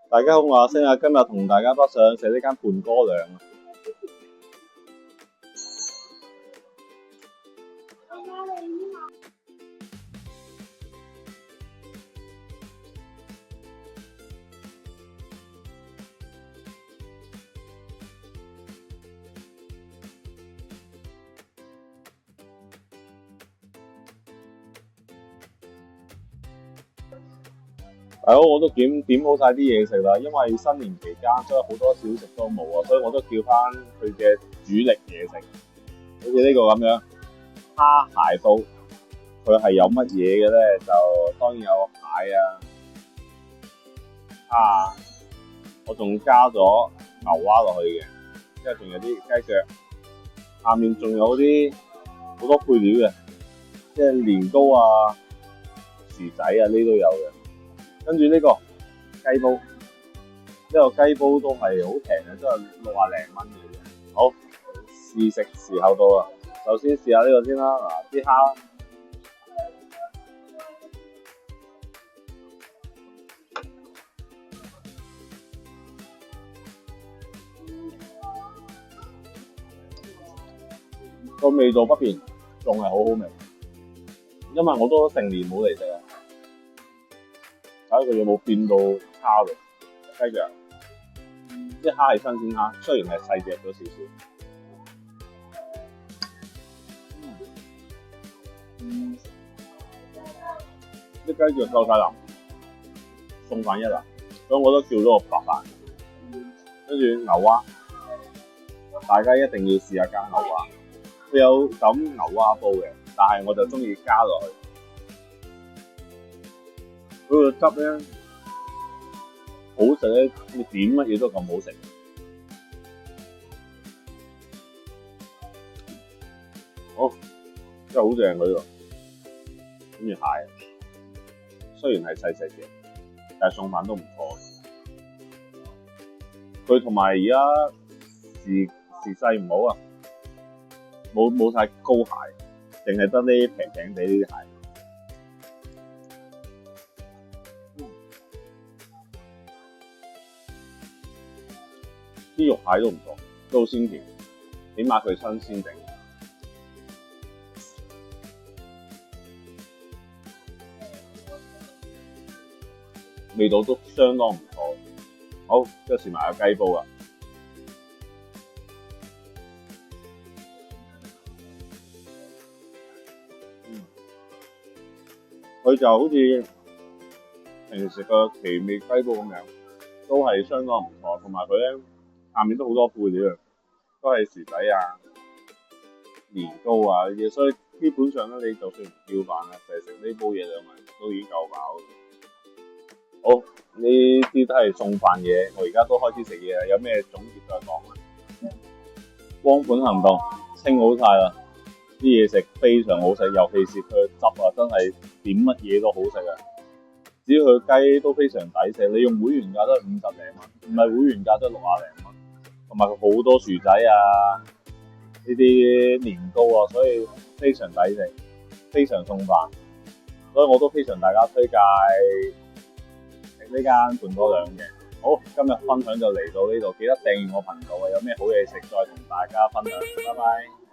大家好，我阿星啊，今日同大家北上食呢間胖哥娘啊。大佬，我都點好晒啲嘢食啦，因為新年期間，所以好多小食都冇啊，所以我都叫翻佢嘅主力嘢食，好似呢個咁樣蝦蟹煲，佢係有乜嘢嘅咧？就當然有蟹啊、蝦啊，我仲加咗牛蛙落去嘅，之後仲有啲雞腳，下面仲有啲好多配料嘅，即係年糕啊、薯仔啊呢都有嘅。跟住呢個雞煲，呢個雞煲都係好平嘅，都係60零蚊嘅啫。好，試食時候到啦。首先試下呢個先啦，嗱啲蝦，個味道不變，仲係好好味。因為我都成年冇嚟食啊，睇下佢有冇變到差喎。雞腳，啲蝦係新鮮蝦，雖然係細隻咗少少。啲雞腳夠晒腍，餸飯一流，所以我都叫咗個白飯。跟住牛蛙，大家一定要試下加牛蛙。佢有咁牛蛙煲嘅，但係我就中意加落去。佢個汁咧好食咧，你點乜嘢都咁好食。好，真係好正佢喎。跟住蟹，雖然係細細隻，但係餸飯都唔錯。佢同埋而家時勢唔好啊，冇晒高蟹，淨係得啲平平地呢啲蟹。啲肉蟹都唔錯，都好鮮甜，起碼佢新鮮整，味道都相當唔錯。好，跟住試埋個雞煲啊！佢就好似平時食個奇味雞煲咁樣，都係相當唔錯。同埋佢咧下面都好多配料，都係薯仔啊、年糕啊呢啲，所以基本上咧，你就算唔叫飯啊，就係食呢煲嘢2個人都已經夠飽。好，呢啲都係餸飯嘢，我而家都開始食嘢啦。有咩總結再講啦？光盤行動清好晒啦，啲嘢食非常好食，尤其是佢嘅汁啊，真係點乜嘢都好食啊！只要佢雞都非常抵食，你用會員價都係50零蚊，唔係會員價都60零蚊。同埋佢好多薯仔啊，呢啲年糕啊，所以非常抵食，非常送飯。所以我都非常大家推介呢間胖哥娘嘅。好，今日分享就嚟到呢度，記得訂閱我頻道啊！有咩好嘢食再同大家分享。拜拜。